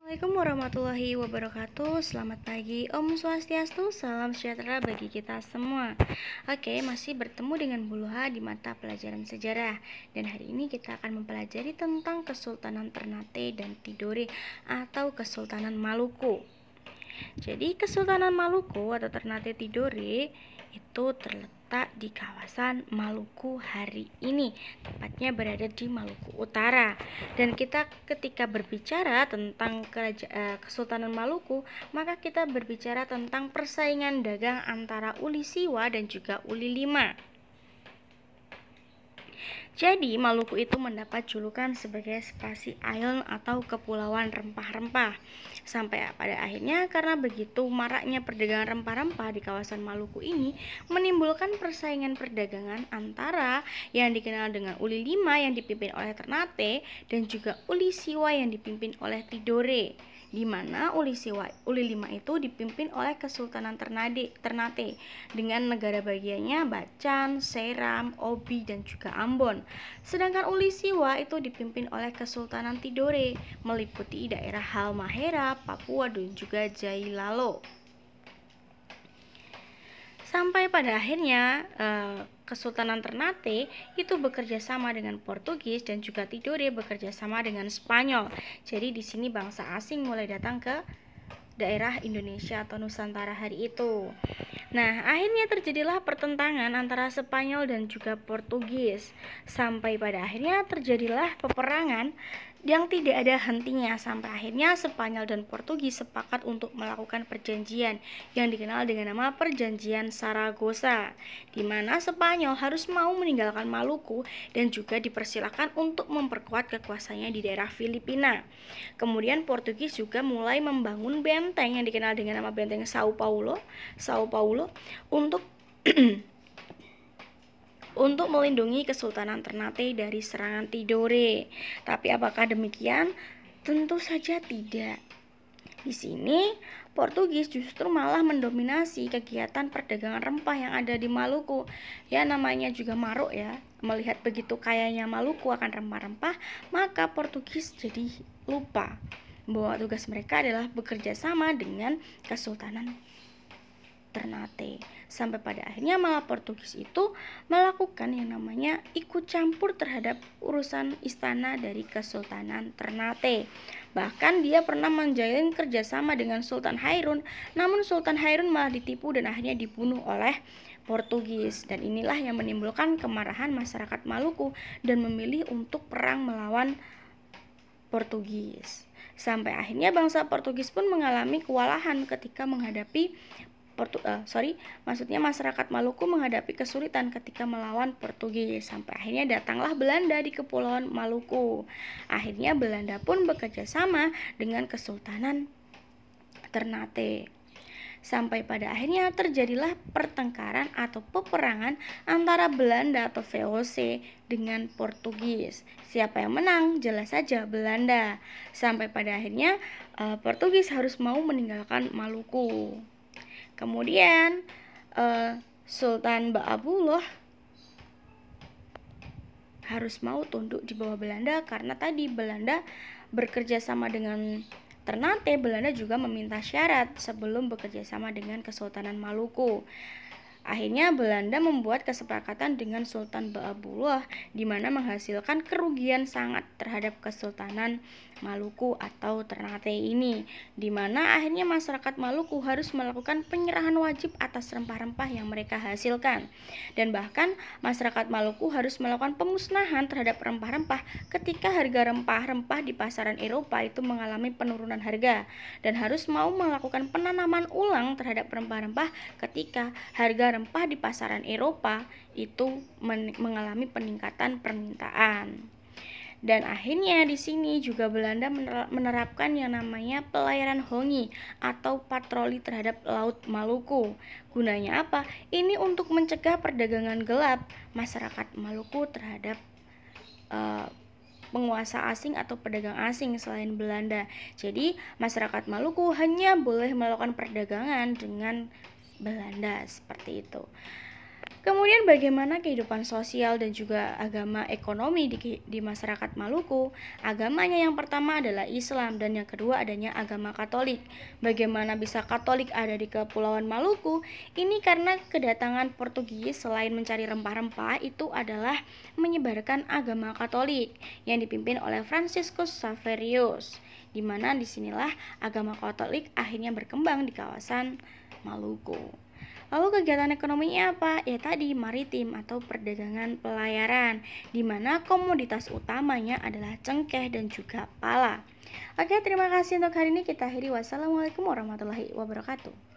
Assalamualaikum warahmatullahi wabarakatuh. Selamat pagi, Om Swastiastu, salam sejahtera bagi kita semua. Oke, masih bertemu dengan Bu Luha di mata pelajaran sejarah. Dan hari ini kita akan mempelajari tentang Kesultanan Ternate dan Tidore atau Kesultanan Maluku. Jadi Kesultanan Maluku atau Ternate Tidore itu terletak di kawasan Maluku hari ini, tepatnya berada di Maluku Utara. Dan kita ketika berbicara tentang Kesultanan Maluku, maka kita berbicara tentang persaingan dagang antara Uli Siwa dan juga Uli Lima. Jadi Maluku itu mendapat julukan sebagai Spasi Island atau Kepulauan Rempah-Rempah. Sampai pada akhirnya karena begitu maraknya perdagangan rempah-rempah di kawasan Maluku ini menimbulkan persaingan perdagangan antara yang dikenal dengan Uli Lima yang dipimpin oleh Ternate dan juga Uli Siwa yang dipimpin oleh Tidore, di mana Uli Lima itu dipimpin oleh Kesultanan Ternate dengan negara bagiannya Bacan, Seram, Obi, dan juga Ambon. Sedangkan Uli Siwa itu dipimpin oleh Kesultanan Tidore, meliputi daerah Halmahera, Papua, dan juga Jailalo. Sampai pada akhirnya Kesultanan Ternate itu bekerja sama dengan Portugis dan juga Tidore bekerja sama dengan Spanyol. Jadi di sini bangsa asing mulai datang ke daerah Indonesia atau Nusantara hari itu. Nah, akhirnya terjadilah pertentangan antara Spanyol dan juga Portugis. Sampai pada akhirnya terjadilah peperangan yang tidak ada hentinya, sampai akhirnya Spanyol dan Portugis sepakat untuk melakukan perjanjian yang dikenal dengan nama Perjanjian Saragossa, di mana Spanyol harus mau meninggalkan Maluku dan juga dipersilakan untuk memperkuat kekuasaannya di daerah Filipina. Kemudian Portugis juga mulai membangun benteng yang dikenal dengan nama Benteng Sao Paulo untuk untuk melindungi Kesultanan Ternate dari serangan Tidore. Tapi apakah demikian? Tentu saja tidak. Di sini Portugis justru malah mendominasi kegiatan perdagangan rempah yang ada di Maluku. Ya, namanya juga Marok ya. Melihat begitu kayanya Maluku akan rempah-rempah, maka Portugis jadi lupa bahwa tugas mereka adalah bekerja sama dengan Kesultanan Ternate. Sampai pada akhirnya malah Portugis itu melakukan yang namanya ikut campur terhadap urusan istana dari Kesultanan Ternate. Bahkan dia pernah menjalin kerjasama dengan Sultan Hairun, namun Sultan Hairun malah ditipu dan akhirnya dibunuh oleh Portugis. Dan inilah yang menimbulkan kemarahan masyarakat Maluku dan memilih untuk perang melawan Portugis. Sampai akhirnya bangsa Portugis pun mengalami kewalahan ketika menghadapi masyarakat Maluku menghadapi kesulitan ketika melawan Portugis. Sampai akhirnya datanglah Belanda di Kepulauan Maluku. Akhirnya Belanda pun bekerja sama dengan Kesultanan Ternate. Sampai pada akhirnya terjadilah pertengkaran atau peperangan antara Belanda atau VOC dengan Portugis. Siapa yang menang? Jelas saja Belanda. Sampai pada akhirnya Portugis harus mau meninggalkan Maluku. Kemudian Sultan Baabullah harus mau tunduk di bawah Belanda karena tadi Belanda bekerja sama dengan Ternate. Belanda juga meminta syarat sebelum bekerja sama dengan Kesultanan Maluku. Akhirnya Belanda membuat kesepakatan dengan Sultan Baabullah di mana menghasilkan kerugian sangat terhadap Kesultanan Maluku atau Ternate ini, di mana akhirnya masyarakat Maluku harus melakukan penyerahan wajib atas rempah-rempah yang mereka hasilkan. Dan bahkan masyarakat Maluku harus melakukan pemusnahan terhadap rempah-rempah ketika harga rempah-rempah di pasaran Eropa itu mengalami penurunan harga, dan harus mau melakukan penanaman ulang terhadap rempah-rempah ketika harga rempah di pasaran Eropa itu mengalami peningkatan permintaan. Dan akhirnya di sini juga Belanda menerapkan yang namanya pelayaran hongi atau patroli terhadap Laut Maluku. Gunanya apa? Ini untuk mencegah perdagangan gelap masyarakat Maluku terhadap penguasa asing atau pedagang asing selain Belanda. Jadi masyarakat Maluku hanya boleh melakukan perdagangan dengan Belanda seperti itu. Kemudian bagaimana kehidupan sosial dan juga agama ekonomi di masyarakat Maluku? Agamanya yang pertama adalah Islam dan yang kedua adanya agama Katolik. Bagaimana bisa Katolik ada di Kepulauan Maluku? Ini karena kedatangan Portugis selain mencari rempah-rempah itu adalah menyebarkan agama Katolik yang dipimpin oleh Franciscus Xaverius. Di mana disinilah agama Katolik akhirnya berkembang di kawasan Maluku. Lalu kegiatan ekonominya apa? Ya tadi maritim atau perdagangan pelayaran, di mana komoditas utamanya adalah cengkeh dan juga pala. Oke, terima kasih untuk hari ini. Kita akhiri. Wassalamualaikum warahmatullahi wabarakatuh.